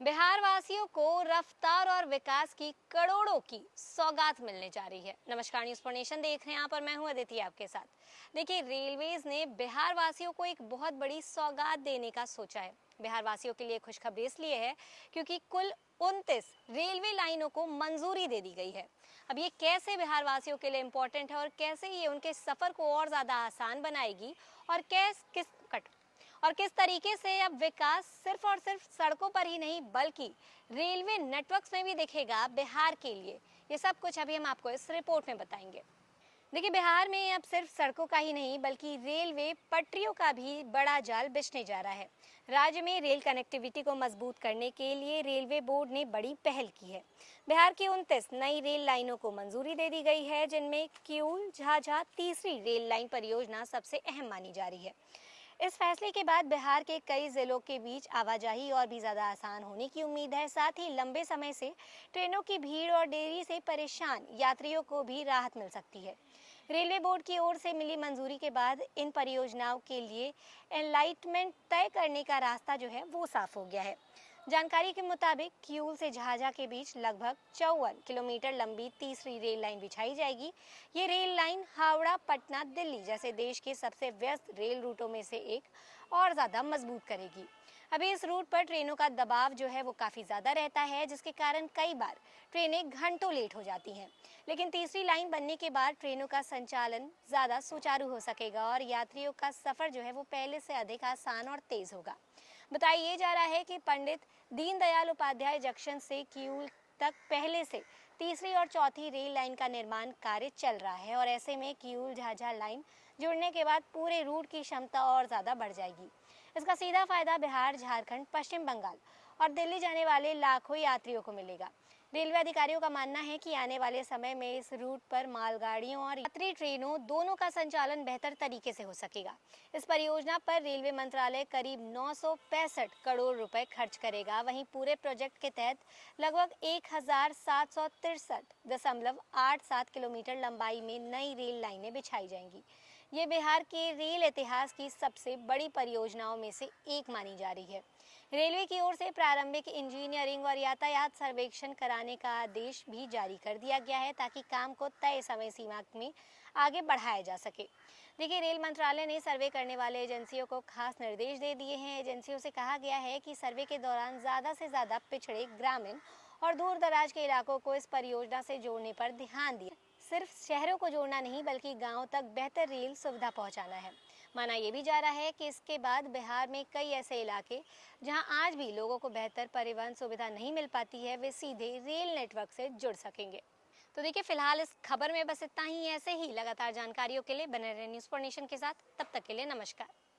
बिहार वासियों को रफ्तार और विकास की करोड़ों की सौगात मिलने जा रही है। नमस्कार, न्यूज़ फॉर नेशन देख रहे हैं आप और मैं हूं अदिति आपके साथ। देखिए, रेलवेज ने बिहार वासियों को एक बहुत बड़ी सौगात देने का सोचा है। बिहार वासियों के लिए खुशखबरी इसलिए है क्योंकि कुल 29 रेलवे लाइनों को मंजूरी दे दी गई है। अब ये कैसे बिहार वासियों के लिए इम्पोर्टेंट है और कैसे ये उनके सफर को और ज्यादा आसान बनाएगी और किस तरीके से अब विकास सिर्फ और सिर्फ सड़कों पर ही नहीं बल्कि रेलवे नेटवर्क्स में भी दिखेगा बिहार के लिए, ये सब कुछ अभी हम आपको इस रिपोर्ट में बताएंगे। देखिए, बिहार में अब सिर्फ सड़कों का ही नहीं बल्कि रेलवे पटरियों का भी बड़ा जाल बिछने जा रहा है। राज्य में रेल कनेक्टिविटी को मजबूत करने के लिए रेलवे बोर्ड ने बड़ी पहल की है। बिहार की 29 नई रेल लाइनों को मंजूरी दे दी गई है, जिनमें किऊल झाझा तीसरी रेल लाइन परियोजना सबसे अहम मानी जा रही है। इस फैसले के बाद बिहार के कई जिलों के बीच आवाजाही और भी ज्यादा आसान होने की उम्मीद है। साथ ही लंबे समय से ट्रेनों की भीड़ और देरी से परेशान यात्रियों को भी राहत मिल सकती है। रेलवे बोर्ड की ओर से मिली मंजूरी के बाद इन परियोजनाओं के लिए एनलाइटमेंट तय करने का रास्ता जो है वो साफ हो गया है। जानकारी के मुताबिक किऊल से झाझा के बीच लगभग 54 किलोमीटर लंबी तीसरी रेल लाइन बिछाई जाएगी। ये रेल लाइन हावड़ा, पटना, दिल्ली जैसे देश के सबसे व्यस्त रेल रूटों में से एक और ज्यादा मजबूत करेगी। अभी इस रूट पर ट्रेनों का दबाव जो है वो काफी ज्यादा रहता है, जिसके कारण कई बार ट्रेनें घंटों लेट हो जाती हैं। लेकिन तीसरी लाइन बनने के बाद ट्रेनों का संचालन ज्यादा सुचारू हो सकेगा और यात्रियों का सफर जो है वो पहले से अधिक आसान और तेज होगा। बताया जा रहा है कि पंडित दीनदयाल उपाध्याय जंक्शन से किऊल तक पहले से तीसरी और चौथी रेल लाइन का निर्माण कार्य चल रहा है और ऐसे में किऊल झाझा लाइन जुड़ने के बाद पूरे रूट की क्षमता और ज्यादा बढ़ जाएगी। इसका सीधा फायदा बिहार, झारखंड, पश्चिम बंगाल और दिल्ली जाने वाले लाखों यात्रियों को मिलेगा। रेलवे अधिकारियों का मानना है कि आने वाले समय में इस रूट पर मालगाड़ियों और यात्री ट्रेनों दोनों का संचालन बेहतर तरीके से हो सकेगा। इस परियोजना पर रेलवे मंत्रालय करीब 965 करोड़ रुपए खर्च करेगा। वहीं पूरे प्रोजेक्ट के तहत लगभग 1763.87 किलोमीटर लंबाई में नई रेल लाइनें बिछाई जाएंगी। ये बिहार के रेल इतिहास की सबसे बड़ी परियोजनाओं में से एक मानी जा रही है। रेलवे की ओर से प्रारंभिक इंजीनियरिंग और यातायात सर्वेक्षण कराने का आदेश भी जारी कर दिया गया है ताकि काम को तय समय सीमा में आगे बढ़ाया जा सके। देखिए, रेल मंत्रालय ने सर्वे करने वाले एजेंसियों को खास निर्देश दे दिए हैं। एजेंसियों से कहा गया है कि सर्वे के दौरान ज़्यादा से ज़्यादा पिछड़े, ग्रामीण और दूर दराज के इलाकों को इस परियोजना से जोड़ने पर ध्यान दिया। सिर्फ शहरों को जोड़ना नहीं बल्कि गाँव तक बेहतर रेल सुविधा पहुँचाना है। माना यह भी जा रहा है कि इसके बाद बिहार में कई ऐसे इलाके जहां आज भी लोगों को बेहतर परिवहन सुविधा नहीं मिल पाती है, वे सीधे रेल नेटवर्क से जुड़ सकेंगे। तो देखिए, फिलहाल इस खबर में बस इतना ही। ऐसे ही लगातार जानकारियों के लिए बने रहे न्यूज़ फॉर नेशन के साथ। तब तक के लिए नमस्कार।